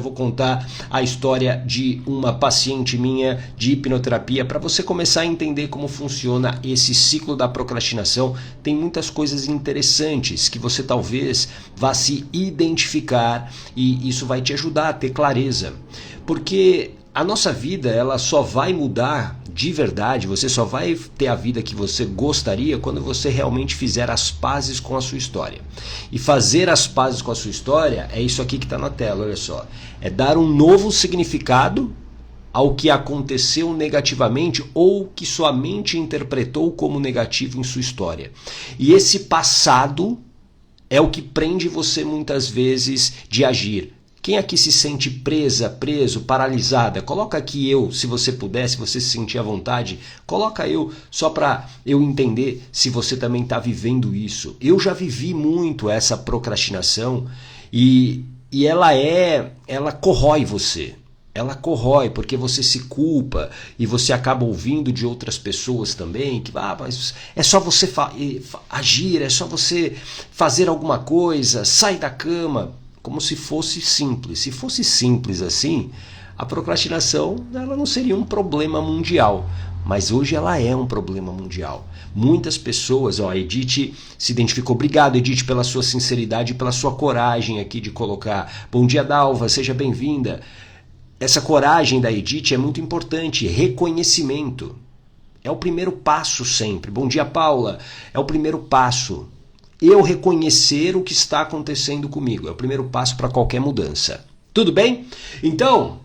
Eu vou contar a história de uma paciente minha de hipnoterapia para você começar a entender como funciona esse ciclo da procrastinação. Tem muitas coisas interessantes que você talvez vá se identificar e isso vai te ajudar a ter clareza. Porque a nossa vida ela só vai mudar de verdade, você só vai ter a vida que você gostaria quando você realmente fizer as pazes com a sua história. E fazer as pazes com a sua história é isso aqui que está na tela, olha só. É dar um novo significado ao que aconteceu negativamente ou que sua mente interpretou como negativo em sua história. E esse passado é o que prende você muitas vezes de agir. Quem aqui se sente preso, paralisada? Coloca aqui eu, se você puder, se você se sentir à vontade, coloca eu, só para eu entender se você também está vivendo isso. Eu já vivi muito essa procrastinação e ela corrói você. Ela corrói porque você se culpa e você acaba ouvindo de outras pessoas também que mas é só você agir, é só você fazer alguma coisa, sai da cama. Como se fosse simples. Se fosse simples assim, a procrastinação ela não seria um problema mundial. Mas hoje ela é um problema mundial. Muitas pessoas, a Edith se identificou. Obrigado, Edith, pela sua sinceridade e pela sua coragem aqui de colocar. Bom dia, Dalva, seja bem-vinda. Essa coragem da Edith é muito importante. Reconhecimento. É o primeiro passo sempre. Bom dia, Paula. É o primeiro passo. Eu reconhecer o que está acontecendo comigo. É o primeiro passo para qualquer mudança. Tudo bem? Então,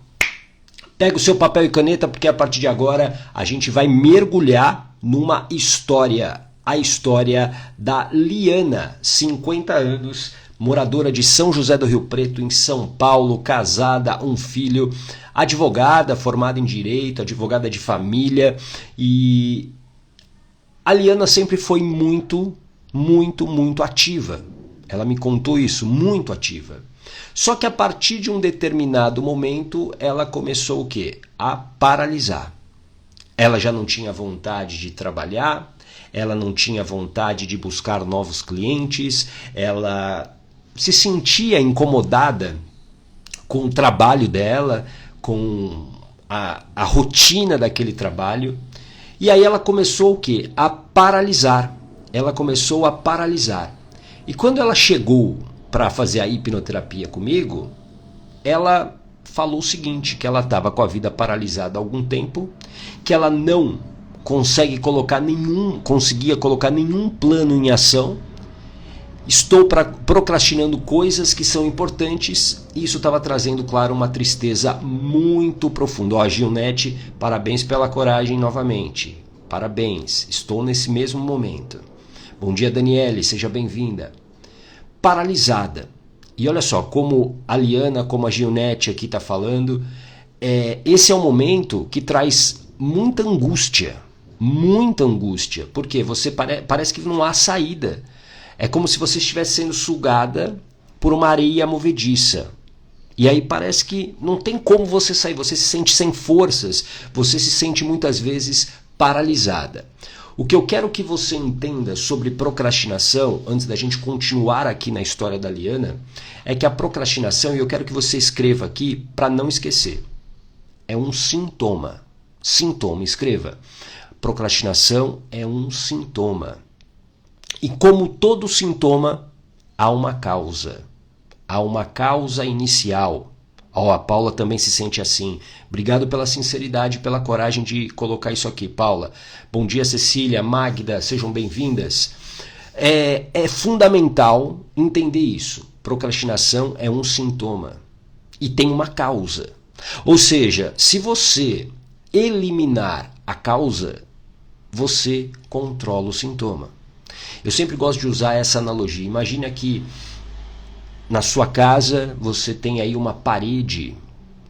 pega o seu papel e caneta, porque a partir de agora a gente vai mergulhar numa história. A história da Liana, 50 anos, moradora de São José do Rio Preto, em São Paulo, casada, um filho, advogada, formada em Direito, advogada de família. E a Liana sempre foi muito ativa. Ela me contou isso, muito ativa. Só que a partir de um determinado momento, ela começou o quê? A paralisar. Ela já não tinha vontade de trabalhar, ela não tinha vontade de buscar novos clientes, ela se sentia incomodada com o trabalho dela, com a rotina daquele trabalho. E aí ela começou o quê? A paralisar. Ela começou a paralisar. E quando ela chegou para fazer a hipnoterapia comigo, ela falou o seguinte, que ela estava com a vida paralisada há algum tempo, que ela não conseguia colocar nenhum plano em ação. Estou procrastinando coisas que são importantes e isso estava trazendo, claro, uma tristeza muito profunda. Ó, Gilnete, parabéns pela coragem novamente. Parabéns, estou nesse mesmo momento. Bom dia, Daniele, seja bem-vinda. Paralisada. E olha só, como a Liana, como a Gilnete aqui está falando, esse é um momento que traz muita angústia. Muita angústia. Porque você parece que não há saída. É como se você estivesse sendo sugada por uma areia movediça. E aí parece que não tem como você sair. Você se sente sem forças. Você se sente muitas vezes paralisada. O que eu quero que você entenda sobre procrastinação, antes da gente continuar aqui na história da Liana, é que a procrastinação, e eu quero que você escreva aqui para não esquecer, é um sintoma. Sintoma, escreva. Procrastinação é um sintoma. E como todo sintoma, há uma causa. Há uma causa inicial. A Paula também se sente assim. Obrigado pela sinceridade e pela coragem de colocar isso aqui, Paula. Bom dia, Cecília, Magda, sejam bem-vindas. É fundamental entender isso. Procrastinação é um sintoma e tem uma causa. Ou seja, se você eliminar a causa, você controla o sintoma. Eu sempre gosto de usar essa analogia. Imagina que na sua casa você tem aí uma parede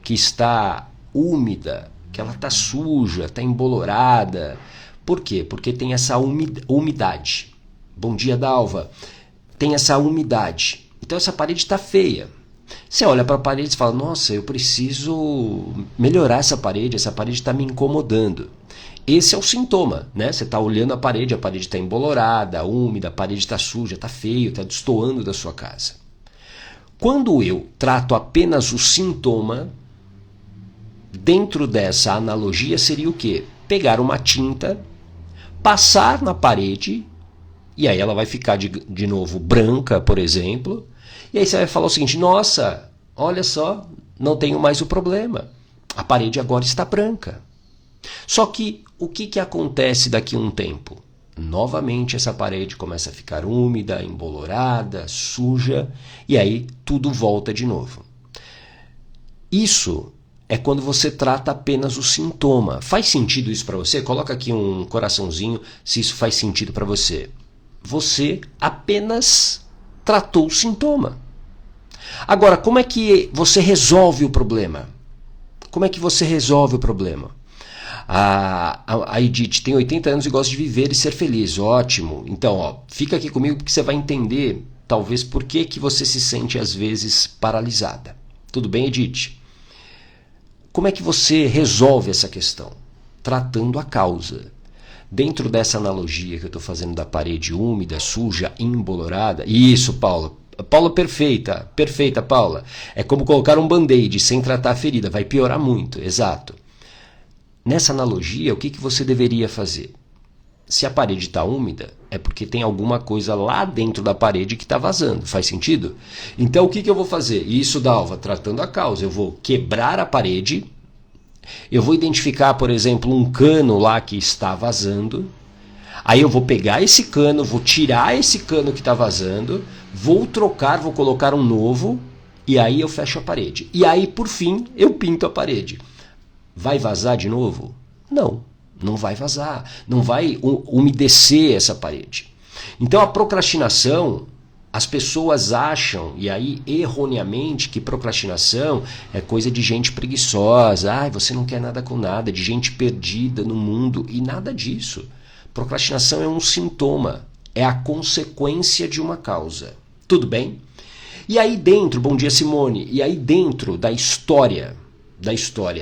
que está úmida, que ela está suja, está embolorada. Por quê? Porque tem essa umidade. Bom dia, Dalva. Tem essa umidade. Então essa parede está feia. Você olha para a parede e fala, nossa, eu preciso melhorar essa parede está me incomodando. Esse é o sintoma, né? Você está olhando a parede está embolorada, úmida, a parede está suja, está feio, está destoando da sua casa. Quando eu trato apenas o sintoma, dentro dessa analogia seria o quê? Pegar uma tinta, passar na parede, e aí ela vai ficar de novo branca, por exemplo, e aí você vai falar o seguinte: nossa, olha só, não tenho mais o problema. A parede agora está branca. Só que o que acontece daqui a um tempo? Novamente essa parede começa a ficar úmida, embolorada, suja, e aí tudo volta de novo. Isso é quando você trata apenas o sintoma. Faz sentido isso para você? Coloca aqui um coraçãozinho se isso faz sentido para você. Você apenas tratou o sintoma. Agora, como é que você resolve o problema? Como é que você resolve o problema? A Edith tem 80 anos e gosta de viver e ser feliz. Ótimo. Então, fica aqui comigo porque você vai entender, talvez, por que você se sente, às vezes, paralisada. Tudo bem, Edith? Como é que você resolve essa questão? Tratando a causa. Dentro dessa analogia que eu estou fazendo da parede úmida, suja, embolorada... Isso, Paula. Paula, perfeita. Perfeita, Paula. É como colocar um band-aid sem tratar a ferida. Vai piorar muito. Exato. Nessa analogia, o que você deveria fazer? Se a parede está úmida, é porque tem alguma coisa lá dentro da parede que está vazando. Faz sentido? Então, o que eu vou fazer? Isso, Dalva, tratando a causa. Eu vou quebrar a parede, eu vou identificar, por exemplo, um cano lá que está vazando. Aí eu vou pegar esse cano, vou tirar esse cano que está vazando, vou trocar, vou colocar um novo, e aí eu fecho a parede. E aí, por fim, eu pinto a parede. Vai vazar de novo? Não, não vai vazar. Não vai umedecer essa parede. Então a procrastinação, as pessoas acham, e aí erroneamente, que procrastinação é coisa de gente preguiçosa. Você não quer nada com nada, de gente perdida no mundo, e nada disso. Procrastinação é um sintoma, é a consequência de uma causa. Tudo bem? E aí dentro, bom dia Simone, e aí dentro da história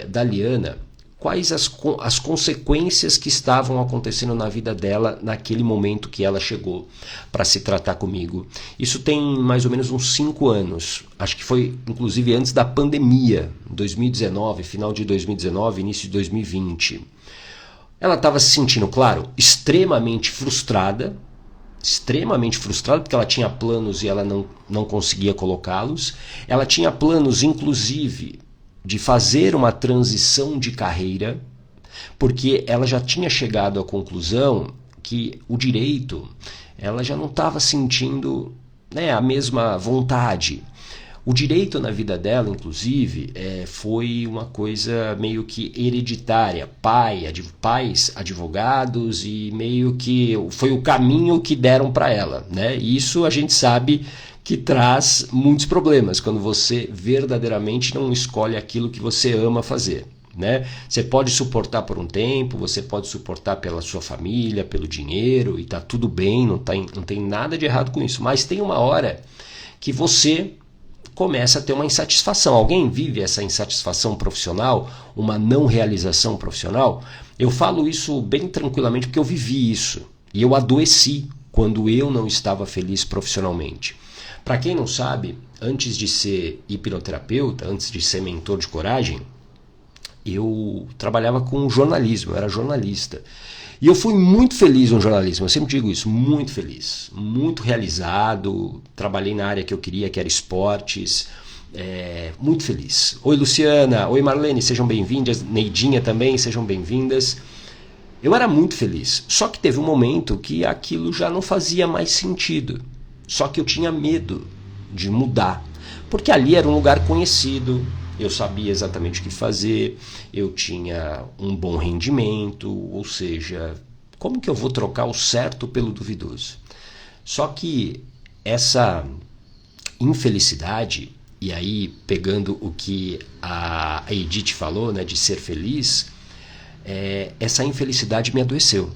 da Liana, quais as consequências que estavam acontecendo na vida dela naquele momento que ela chegou para se tratar comigo. Isso tem mais ou menos uns 5 anos, acho que foi inclusive antes da pandemia, 2019, final de 2019, início de 2020. Ela estava se sentindo, claro, extremamente frustrada porque ela tinha planos e ela não conseguia colocá-los. Ela tinha planos, inclusive, de fazer uma transição de carreira, porque ela já tinha chegado à conclusão que o direito, ela já não estava sentindo, a mesma vontade. O direito na vida dela, inclusive, foi uma coisa meio que hereditária. Pais advogados, e meio que foi o caminho que deram para ela, né? E isso a gente sabe que traz muitos problemas quando você verdadeiramente não escolhe aquilo que você ama fazer, né? Você pode suportar por um tempo, você pode suportar pela sua família, pelo dinheiro, e tá tudo bem, não tem nada de errado com isso, mas tem uma hora que você começa a ter uma insatisfação. Alguém vive essa insatisfação profissional, uma não realização profissional? Eu falo isso bem tranquilamente porque eu vivi isso, e eu adoeci quando eu não estava feliz profissionalmente. Para quem não sabe, antes de ser hipnoterapeuta, antes de ser mentor de coragem, eu trabalhava com jornalismo, eu era jornalista. E eu fui muito feliz no jornalismo, eu sempre digo isso, muito feliz, muito realizado, trabalhei na área que eu queria, que era esportes, muito feliz. Oi Luciana, oi Marlene, sejam bem-vindas, Neidinha também, sejam bem-vindas. Eu era muito feliz, só que teve um momento que aquilo já não fazia mais sentido. Só que eu tinha medo de mudar, porque ali era um lugar conhecido, eu sabia exatamente o que fazer, eu tinha um bom rendimento, ou seja, como que eu vou trocar o certo pelo duvidoso? Só que essa infelicidade, e aí pegando o que a Edith falou, né, de ser feliz, essa infelicidade me adoeceu.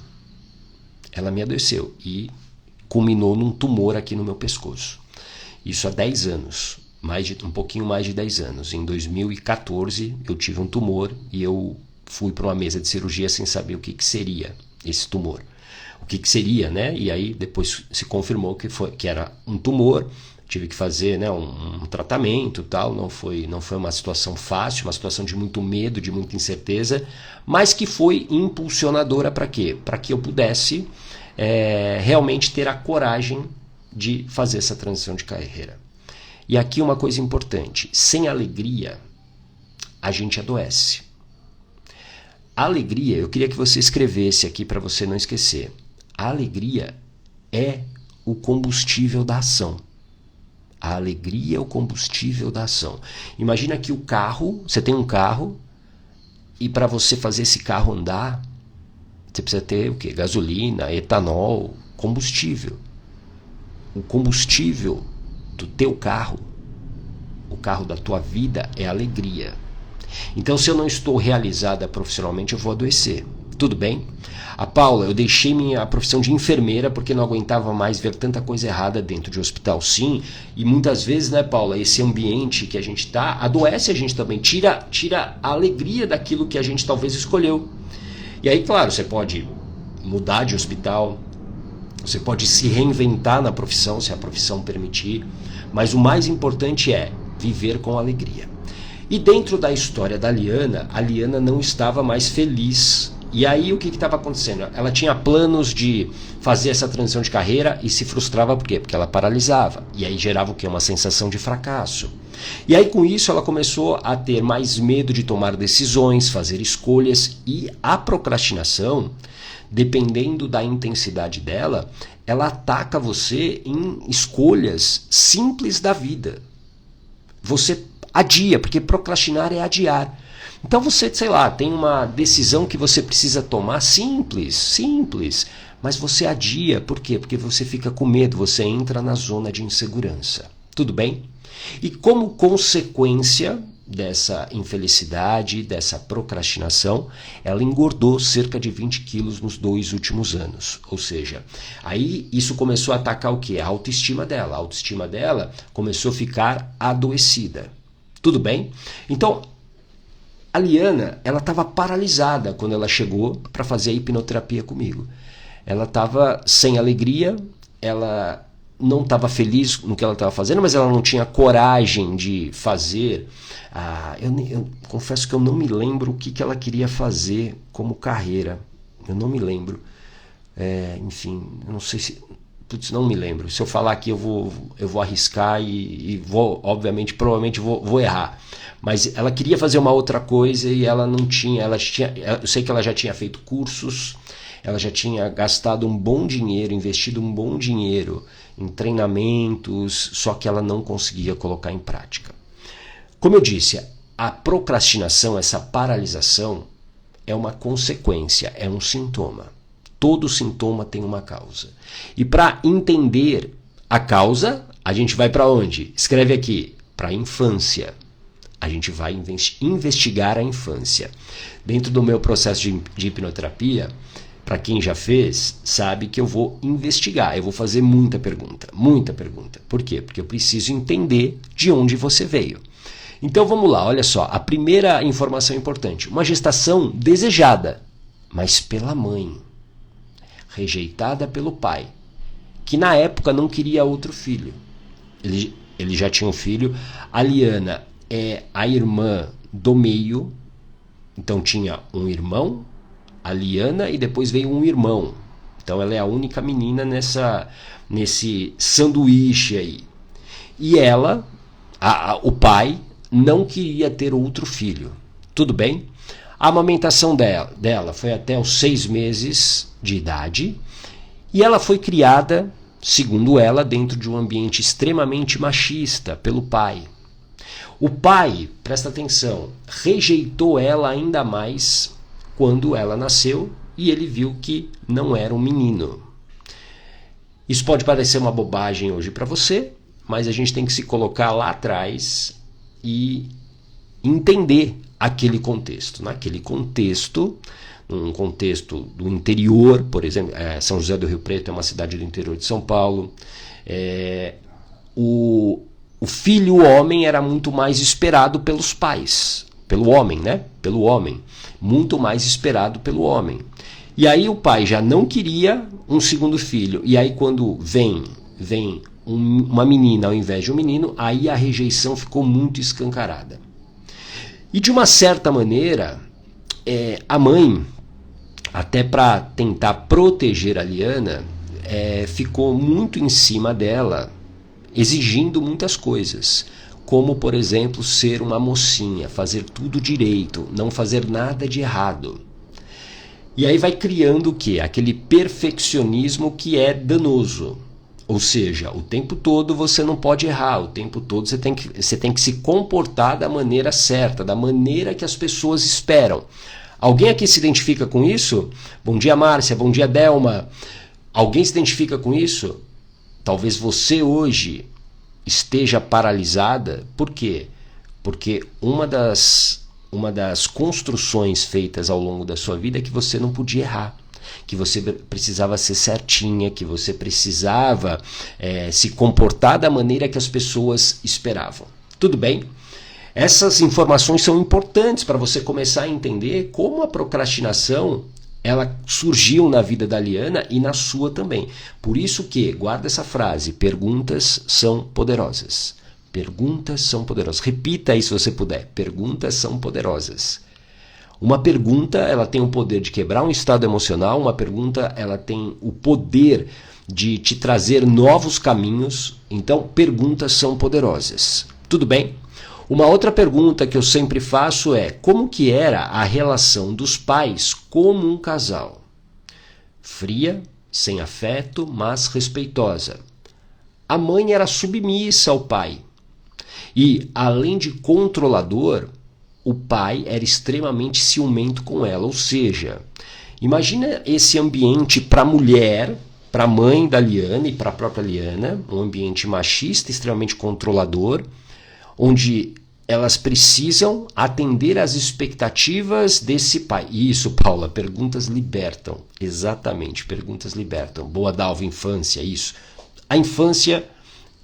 Ela me adoeceu e culminou num tumor aqui no meu pescoço. Isso há 10 anos, um pouquinho mais de 10 anos. Em 2014 eu tive um tumor e eu fui para uma mesa de cirurgia sem saber o que seria esse tumor. O que seria, né? E aí depois se confirmou que era um tumor. tive que fazer, né, um tratamento, tal. Não foi uma situação fácil, uma situação de muito medo, de muita incerteza, mas que foi impulsionadora para quê? Para que eu pudesse realmente ter a coragem de fazer essa transição de carreira. E aqui uma coisa importante: sem alegria a gente adoece. A alegria, eu queria que você escrevesse aqui para você não esquecer. A alegria é o combustível da ação. A alegria é o combustível da ação. Imagina que você tem um carro, e para você fazer esse carro andar, você precisa ter o quê? Gasolina, etanol, combustível. O combustível do teu carro, o carro da tua vida, é alegria. Então, se eu não estou realizada profissionalmente, eu vou adoecer. Tudo bem? A Paula, eu deixei minha profissão de enfermeira porque não aguentava mais ver tanta coisa errada dentro de hospital. Sim, e muitas vezes, né, Paula, esse ambiente que a gente está adoece a gente também, tira a alegria daquilo que a gente talvez escolheu. E aí, claro, você pode mudar de hospital, você pode se reinventar na profissão, se a profissão permitir, mas o mais importante é viver com alegria. E dentro da história da Liana, a Liana não estava mais feliz. E aí o que estava acontecendo? Ela tinha planos de fazer essa transição de carreira e se frustrava por quê? Porque ela paralisava. E aí gerava o quê? Uma sensação de fracasso. E aí com isso ela começou a ter mais medo de tomar decisões, fazer escolhas, e a procrastinação, dependendo da intensidade dela, ela ataca você em escolhas simples da vida. Você adia, porque procrastinar é adiar. Então você, sei lá, tem uma decisão que você precisa tomar simples, mas você adia. Por quê? Porque você fica com medo, você entra na zona de insegurança. Tudo bem? E como consequência dessa infelicidade, dessa procrastinação, ela engordou cerca de 20 quilos nos 2 últimos anos. Ou seja, aí isso começou a atacar o quê? A autoestima dela. A autoestima dela começou a ficar adoecida. Tudo bem? Então, a Liana, ela estava paralisada quando ela chegou para fazer a hipnoterapia comigo. Ela estava sem alegria, ela não estava feliz no que ela estava fazendo, mas ela não tinha coragem de fazer. Eu confesso que eu não me lembro o que ela queria fazer como carreira. Eu não me lembro. Enfim, eu não sei se... Putz, não me lembro. Se eu falar aqui, eu vou arriscar e vou, obviamente, provavelmente vou errar. Mas ela queria fazer uma outra coisa e ela não tinha. Eu sei que ela já tinha feito cursos, ela já tinha gastado um bom dinheiro, investido um bom dinheiro em treinamentos, só que ela não conseguia colocar em prática. Como eu disse, a procrastinação, essa paralisação, é uma consequência, é um sintoma. Todo sintoma tem uma causa. E para entender a causa, a gente vai para onde? Escreve aqui, para a infância. A gente vai investigar a infância. Dentro do meu processo de hipnoterapia, para quem já fez, sabe que eu vou investigar, eu vou fazer muita pergunta. Por quê? Porque eu preciso entender de onde você veio. Então vamos lá, olha só, a primeira informação importante. Uma gestação desejada, mas pela mãe. Rejeitada pelo pai, que na época não queria outro filho. Ele já tinha um filho. A Liana é a irmã do meio, então tinha um irmão, a Liana, e depois veio um irmão. Então ela é a única menina nesse sanduíche aí. E ela, o pai, não queria ter outro filho. Tudo bem? A amamentação dela foi até os 6 meses de idade, e ela foi criada, segundo ela, dentro de um ambiente extremamente machista pelo pai. O pai, presta atenção, rejeitou ela ainda mais quando ela nasceu e ele viu que não era um menino. Isso pode parecer uma bobagem hoje para você, mas a gente tem que se colocar lá atrás e entender aquele contexto. Naquele contexto, um contexto do interior, por exemplo, São José do Rio Preto é uma cidade do interior de São Paulo, o filho homem era muito mais esperado pelos pais, pelo homem, né? Pelo homem, muito mais esperado pelo homem. E aí o pai já não queria um segundo filho, e aí quando vem uma menina ao invés de um menino, aí a rejeição ficou muito escancarada. E de uma certa maneira, a mãe, até para tentar proteger a Liana, ficou muito em cima dela, exigindo muitas coisas, como, por exemplo, ser uma mocinha, fazer tudo direito, não fazer nada de errado. E aí vai criando o quê? Aquele perfeccionismo que é danoso. Ou seja, o tempo todo você não pode errar, o tempo todo você tem que se comportar da maneira certa, da maneira que as pessoas esperam. Alguém aqui se identifica com isso? Bom dia, Márcia, bom dia, Delma. Alguém se identifica com isso? Talvez você hoje esteja paralisada. Por quê? Porque uma das construções feitas ao longo da sua vida é que você não podia errar, que você precisava ser certinha, que você precisava se comportar da maneira que as pessoas esperavam. Tudo bem? Essas informações são importantes para você começar a entender como a procrastinação ela surgiu na vida da Liana e na sua também. Por isso que, guarda essa frase, perguntas são poderosas. Perguntas são poderosas. Repita aí se você puder. Perguntas são poderosas. Uma pergunta, ela tem o poder de quebrar um estado emocional. Uma pergunta, ela tem o poder de te trazer novos caminhos. Então, perguntas são poderosas. Tudo bem? Uma outra pergunta que eu sempre faço é: como que era a relação dos pais como um casal? Fria, sem afeto, mas respeitosa. A mãe era submissa ao pai. E, além de controlador, o pai era extremamente ciumento com ela. Ou seja, imagina esse ambiente para a mulher, para a mãe da Liana e para a própria Liana, um ambiente machista, extremamente controlador, onde elas precisam atender às expectativas desse pai. Isso, Paula, perguntas libertam. Exatamente, perguntas libertam. Boa, Dalva, infância, isso. A infância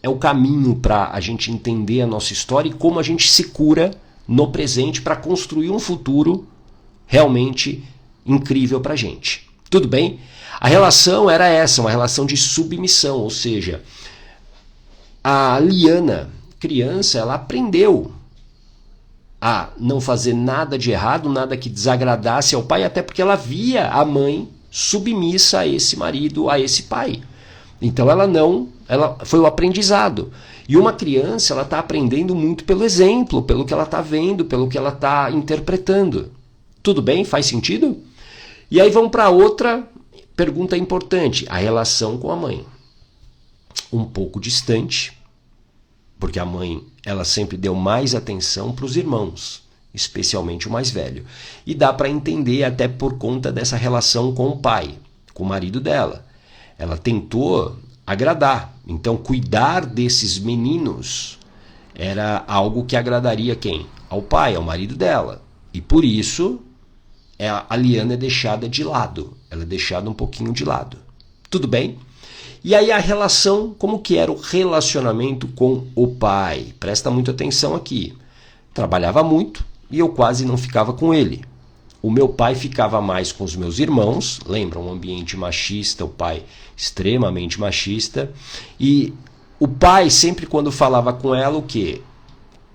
é o caminho para a gente entender a nossa história e como a gente se cura no presente para construir um futuro realmente incrível para a gente. Tudo bem? A relação era essa, uma relação de submissão, ou seja, a Liana, criança, ela aprendeu a não fazer nada de errado, nada que desagradasse ao pai, até porque ela via a mãe submissa a esse marido, a esse pai. Então ela foi o aprendizado. E uma criança, ela está aprendendo muito pelo exemplo, pelo que ela está vendo, pelo que ela está interpretando. Tudo bem? Faz sentido? E aí vamos para outra pergunta importante, a relação com a mãe. Um pouco distante, porque a mãe ela sempre deu mais atenção para os irmãos, especialmente o mais velho. E dá para entender até por conta dessa relação com o pai, com o marido dela. Ela tentou agradar, então cuidar desses meninos era algo que agradaria quem? Ao pai, ao marido dela. E por isso a Liana é deixada de lado, ela é deixada um pouquinho de lado. Tudo bem? E aí a relação, como que era o relacionamento com o pai? Presta muita atenção aqui. Trabalhava muito e eu quase não ficava com ele. O meu pai ficava mais com os meus irmãos, lembra, um ambiente machista, o pai extremamente machista. E o pai sempre quando falava com ela, o quê?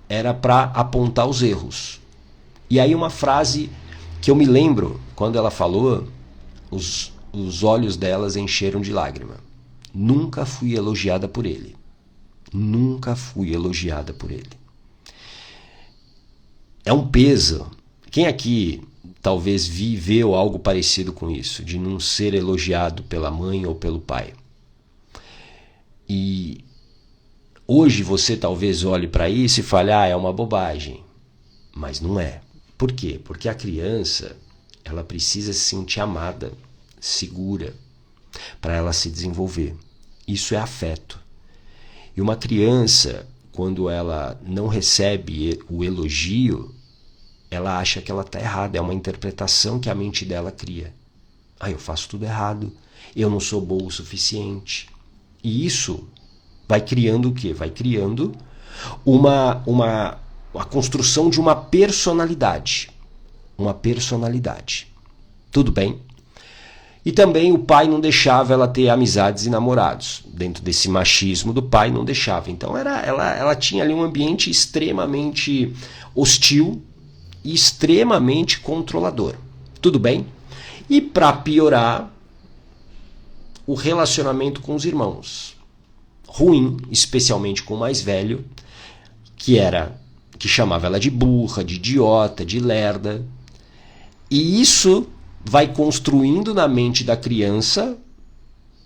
Era para apontar os erros. E aí uma frase que eu me lembro, quando ela falou, os olhos delas encheram de lágrima. Nunca fui elogiada por ele. Nunca fui elogiada por ele. É um peso. Quem aqui talvez viveu algo parecido com isso, de não ser elogiado pela mãe ou pelo pai? E hoje você talvez olhe para isso e fale, é uma bobagem. Mas não é. Por quê? Porque a criança, ela precisa se sentir amada, segura, para ela se desenvolver. Isso é afeto. E uma criança, quando ela não recebe o elogio, ela acha que ela está errada. É uma interpretação que a mente dela cria. Eu faço tudo errado. Eu não sou boa o suficiente. E isso vai criando o quê? Vai criando a construção de uma personalidade. Uma personalidade. Tudo bem? E também o pai não deixava ela ter amizades e namorados. Dentro desse machismo do pai, não deixava. Então ela tinha ali um ambiente extremamente hostil e extremamente controlador. Tudo bem? E para piorar, o relacionamento com os irmãos. Ruim, especialmente com o mais velho, que chamava ela de burra, de idiota, de lerda. E isso vai construindo na mente da criança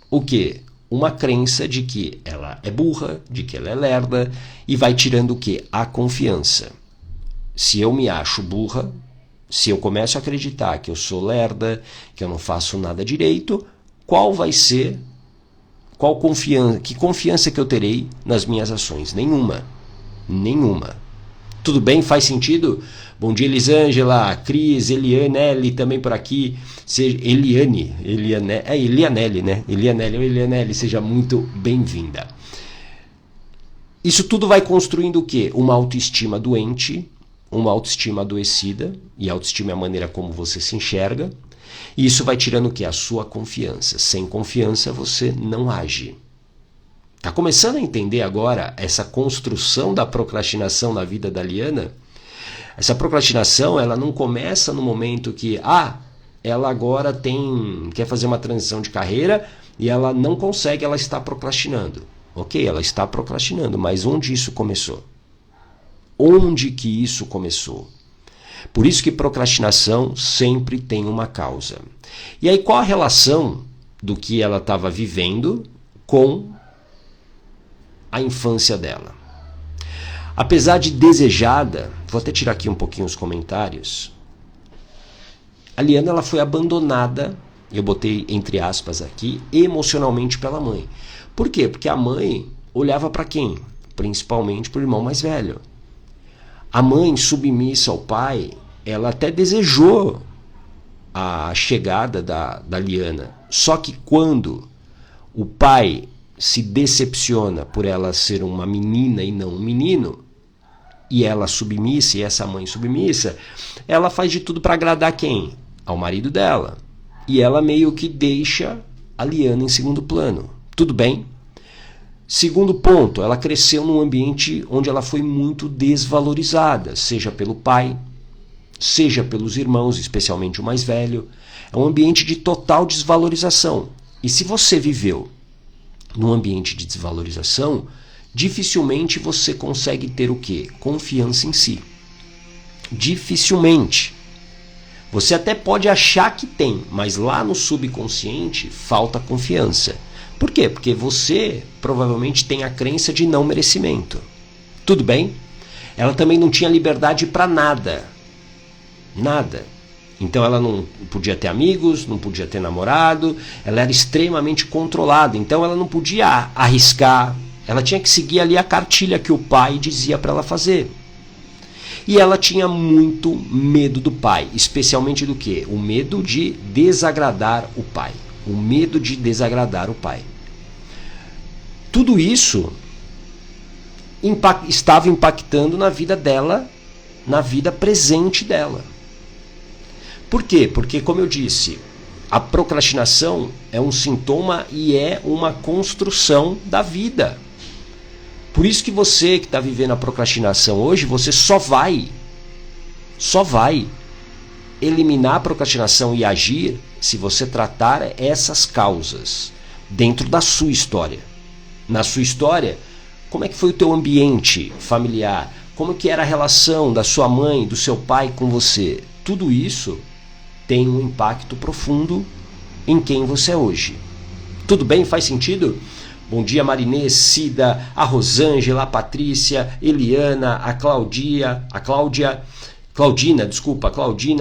o quê? Uma crença de que ela é burra, de que ela é lerda, e vai tirando o quê? A confiança. Se eu me acho burra, se eu começo a acreditar que eu sou lerda, que eu não faço nada direito, que confiança que eu terei nas minhas ações? Nenhuma. Tudo bem? Faz sentido? Bom dia, Elisângela, Cris, Elianelli também por aqui. Elianelli, né? Elianelli, seja muito bem-vinda. Isso tudo vai construindo o quê? Uma autoestima doente, uma autoestima adoecida, e a autoestima é a maneira como você se enxerga, e isso vai tirando o quê? A sua confiança. Sem confiança você não age. Tá começando a entender agora essa construção da procrastinação na vida da Liana? Essa procrastinação, ela não começa no momento que, ela agora quer fazer uma transição de carreira e ela não consegue, ela está procrastinando. Ok, ela está procrastinando, mas onde isso começou? Onde que isso começou? Por isso que procrastinação sempre tem uma causa. E aí qual a relação do que ela estava vivendo com a infância dela? Apesar de desejada, vou até tirar aqui um pouquinho os comentários, a Liana ela foi abandonada, eu botei entre aspas aqui, emocionalmente pela mãe. Por quê? Porque a mãe olhava para quem? Principalmente para o irmão mais velho. A mãe, submissa ao pai, ela até desejou a chegada da Liana. Só que quando o pai se decepciona por ela ser uma menina e não um menino, e ela submissa, e essa mãe submissa, ela faz de tudo para agradar quem? Ao marido dela. E ela meio que deixa a Liana em segundo plano. Tudo bem? Segundo ponto, ela cresceu num ambiente onde ela foi muito desvalorizada, seja pelo pai, seja pelos irmãos, especialmente o mais velho. É um ambiente de total desvalorização. E se você viveu num ambiente de desvalorização, dificilmente você consegue ter o quê? Confiança em si. Dificilmente. Você até pode achar que tem, mas lá no subconsciente falta confiança. Por quê? Porque você provavelmente tem a crença de não merecimento. Tudo bem? Ela também não tinha liberdade para nada. Nada. Então ela não podia ter amigos, não podia ter namorado, ela era extremamente controlada, então ela não podia arriscar, ela tinha que seguir ali a cartilha que o pai dizia para ela fazer. E ela tinha muito medo do pai, especialmente do quê? O medo de desagradar o pai. O medo de desagradar o pai. Tudo isso estava impactando na vida dela, na vida presente dela. Por quê? Porque, como eu disse, a procrastinação é um sintoma e é uma construção da vida. Por isso que você que está vivendo a procrastinação hoje, você só vai eliminar a procrastinação e agir se você tratar essas causas dentro da sua história. Na sua história, como é que foi o teu ambiente familiar? Como que era a relação da sua mãe, do seu pai com você? Tudo isso tem um impacto profundo em quem você é hoje. Tudo bem? Faz sentido? Bom dia, Marinês, Cida, a Rosângela, a Patrícia, Eliana, a Claudina,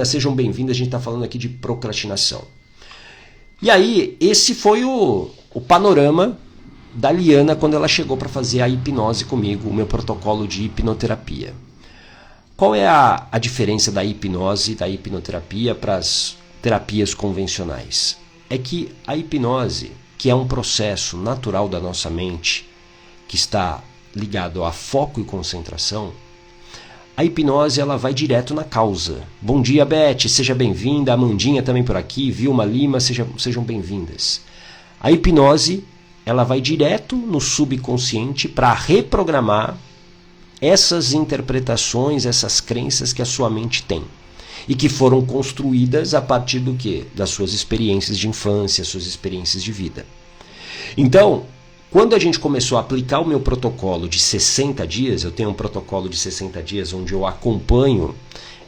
sejam bem-vindos. A gente está falando aqui de procrastinação. E aí, esse foi o panorama da Liana quando ela chegou para fazer a hipnose comigo, o meu protocolo de hipnoterapia. Qual é a diferença da hipnose e da hipnoterapia para as terapias convencionais? É que a hipnose, que é um processo natural da nossa mente, que está ligado a foco e concentração, A hipnose ela vai direto na causa. Bom dia, Beth, seja bem-vinda. Amandinha também por aqui, Vilma Lima, sejam bem-vindas. A hipnose ela vai direto no subconsciente para reprogramar essas interpretações, essas crenças que a sua mente tem. E que foram construídas a partir do quê? Das suas experiências de infância, suas experiências de vida. Então, quando a gente começou a aplicar o meu protocolo de 60 dias, eu tenho um protocolo de 60 dias onde eu acompanho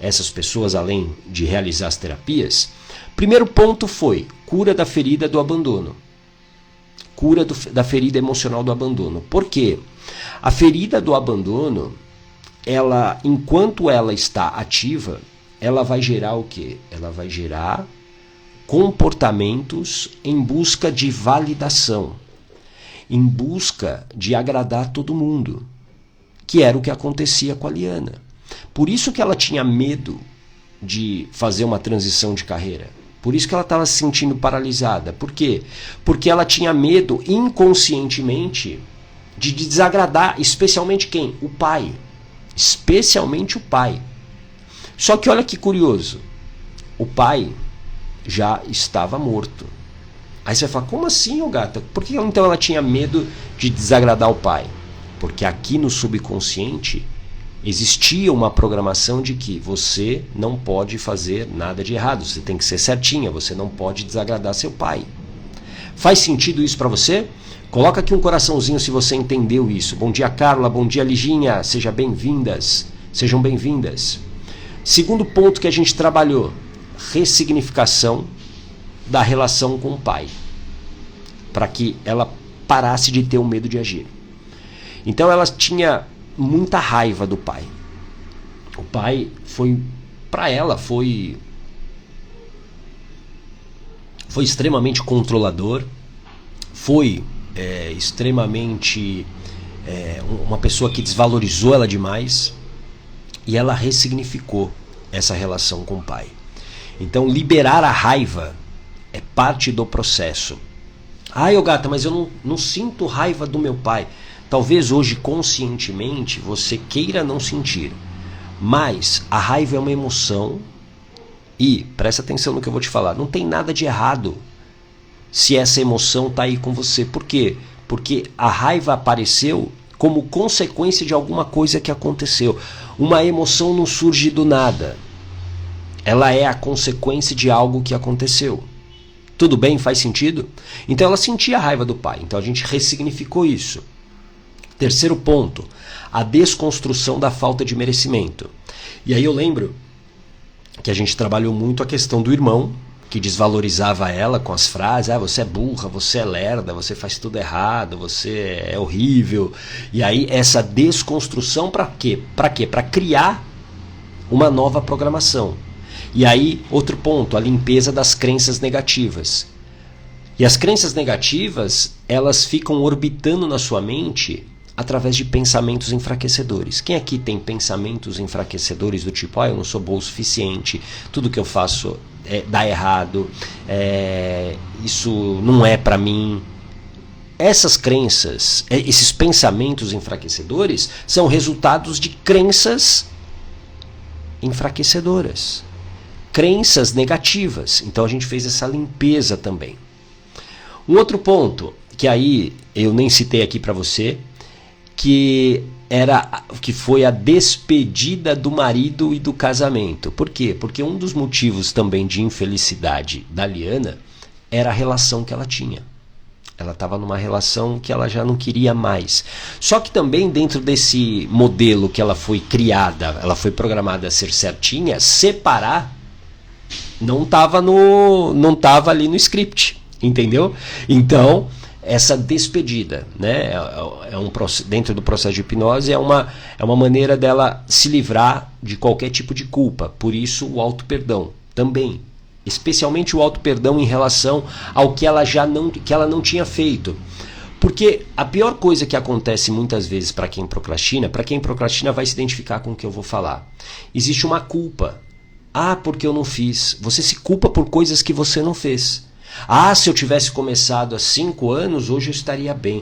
essas pessoas além de realizar as terapias, primeiro ponto foi cura da ferida do abandono. Cura da ferida emocional do abandono. Por quê? A ferida do abandono, ela, enquanto ela está ativa, ela vai gerar o quê? Ela vai gerar comportamentos em busca de validação, em busca de agradar todo mundo, que era o que acontecia com a Liana. Por isso que ela tinha medo de fazer uma transição de carreira. Por isso que ela estava se sentindo paralisada. Por quê? Porque ela tinha medo inconscientemente de desagradar, especialmente quem? O pai. Especialmente o pai. Só que olha que curioso. O pai já estava morto. Aí você vai falar, como assim, ô gata? Por que então ela tinha medo de desagradar o pai? Porque aqui no subconsciente existia uma programação de que você não pode fazer nada de errado, você tem que ser certinha, você não pode desagradar seu pai. Faz sentido isso para você? Coloca aqui um coraçãozinho se você entendeu isso. Bom dia, Carla, bom dia, Liginha, sejam bem-vindas. Segundo ponto que a gente trabalhou, ressignificação da relação com o pai, para que ela parasse de ter o medo de agir. Então ela tinha muita raiva do pai. O pai foi, para ela, foi extremamente controlador, foi extremamente uma pessoa que desvalorizou ela demais, e ela ressignificou essa relação com o pai. Então liberar a raiva é parte do processo. Ai, ô gata, mas eu não sinto raiva do meu pai. Talvez hoje conscientemente você queira não sentir, mas a raiva é uma emoção e, presta atenção no que eu vou te falar, não tem nada de errado se essa emoção está aí com você. Por quê? Porque a raiva apareceu como consequência de alguma coisa que aconteceu. Uma emoção não surge do nada. Ela é a consequência de algo que aconteceu. Tudo bem? Faz sentido? Então ela sentia a raiva do pai. Então a gente ressignificou isso. Terceiro ponto, a desconstrução da falta de merecimento. E aí eu lembro que a gente trabalhou muito a questão do irmão, que desvalorizava ela com as frases, você é burra, você é lerda, você faz tudo errado, você é horrível. E aí essa desconstrução para quê? Para quê? Para criar uma nova programação. E aí, outro ponto, a limpeza das crenças negativas. E as crenças negativas, elas ficam orbitando na sua mente através de pensamentos enfraquecedores. Quem aqui tem pensamentos enfraquecedores do tipo, eu não sou bom o suficiente, tudo que eu faço dá errado, isso não é para mim. Essas crenças, esses pensamentos enfraquecedores são resultados de crenças enfraquecedoras, crenças negativas. Então a gente fez essa limpeza também. Um outro ponto, que aí eu nem citei aqui para você, que foi a despedida do marido e do casamento. Por quê? Porque um dos motivos também de infelicidade da Liana era a relação que ela tinha. Ela estava numa relação que ela já não queria mais. Só que também dentro desse modelo que ela foi criada, ela foi programada a ser certinha, separar não estava ali no script, entendeu? Então essa despedida, né, dentro do processo de hipnose é uma maneira dela se livrar de qualquer tipo de culpa. Por isso o auto-perdão também, especialmente o auto-perdão em relação ao que ela não tinha feito. Porque a pior coisa que acontece muitas vezes para quem procrastina vai se identificar com o que eu vou falar. Existe uma culpa. Porque eu não fiz. Você se culpa por coisas que você não fez. Se eu tivesse começado há 5 anos, hoje eu estaria bem.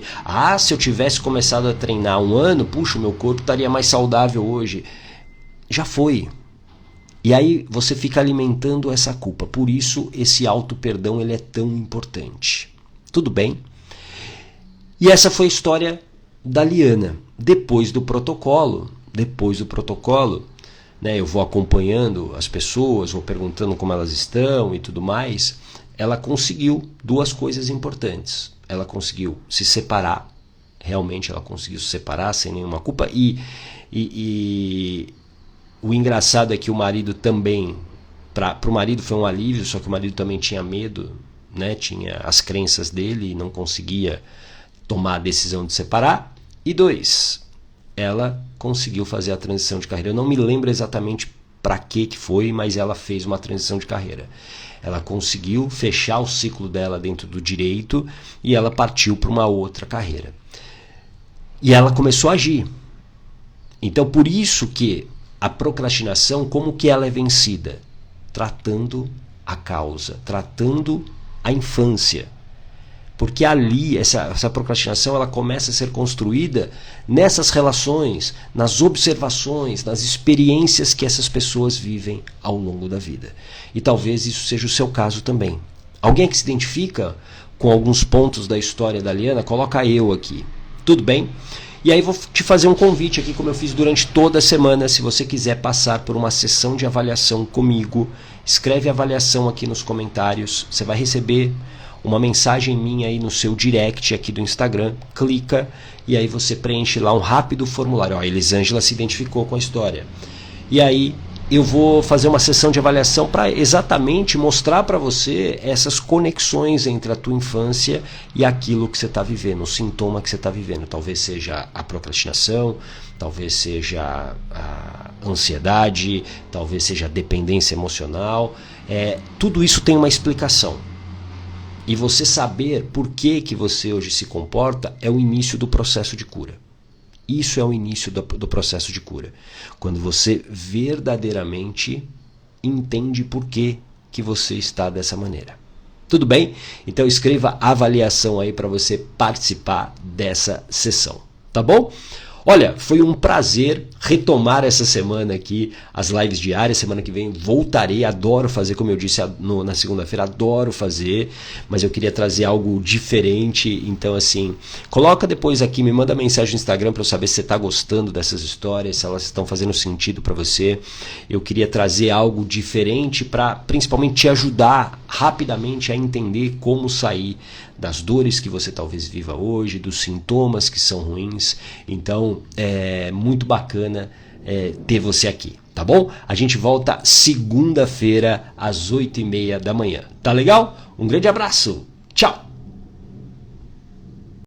Se eu tivesse começado a treinar há 1 ano, puxa, o meu corpo estaria mais saudável hoje. já foi. E aí você fica alimentando essa culpa. Por isso esse auto-perdão ele é tão importante. Tudo bem? E essa foi a história da Liana. Depois do protocolo, né, eu vou acompanhando as pessoas, vou perguntando como elas estão e tudo mais. Ela conseguiu duas coisas importantes. Ela conseguiu se separar, realmente ela conseguiu se separar sem nenhuma culpa. E o engraçado é que o marido também, para o marido foi um alívio, só que o marido também tinha medo, né? Tinha as crenças dele e não conseguia tomar a decisão de separar. E 2, ela conseguiu fazer a transição de carreira. Eu não me lembro exatamente para que foi, mas ela fez uma transição de carreira. Ela conseguiu fechar o ciclo dela dentro do direito e ela partiu para uma outra carreira. E ela começou a agir. Então, por isso que a procrastinação, como que ela é vencida? Tratando a causa, tratando a infância. Porque ali, essa procrastinação, ela começa a ser construída nessas relações, nas observações, nas experiências que essas pessoas vivem ao longo da vida. E talvez isso seja o seu caso também. Alguém que se identifica com alguns pontos da história da Liana, coloca eu aqui. Tudo bem? E aí vou te fazer um convite aqui, como eu fiz durante toda a semana. Se você quiser passar por uma sessão de avaliação comigo, escreve avaliação aqui nos comentários. Você vai receber uma mensagem minha aí no seu direct aqui do Instagram. Clica e aí você preenche lá um rápido formulário. Ó, Elisângela se identificou com a história. E aí eu vou fazer uma sessão de avaliação para exatamente mostrar para você essas conexões entre a tua infância e aquilo que você está vivendo, o sintoma que você está vivendo. Talvez seja a procrastinação, talvez seja a ansiedade, talvez seja a dependência emocional. Tudo isso tem uma explicação. E você saber por que você hoje se comporta é o início do processo de cura. Isso é o início do processo de cura. Quando você verdadeiramente entende por que você está dessa maneira. Tudo bem? Então escreva avaliação aí para você participar dessa sessão. Tá bom? Olha, foi um prazer retomar essa semana aqui as lives diárias. Semana que vem voltarei, adoro fazer, como eu disse na segunda-feira, adoro fazer, mas eu queria trazer algo diferente. Então assim, coloca depois aqui, me manda mensagem no Instagram para eu saber se você está gostando dessas histórias, se elas estão fazendo sentido para você. Eu queria trazer algo diferente para principalmente te ajudar rapidamente a entender como sair das dores que você talvez viva hoje, dos sintomas que são ruins. Então é muito bacana ter você aqui, tá bom? A gente volta segunda-feira às 8h30 da manhã. Tá legal? Um grande abraço!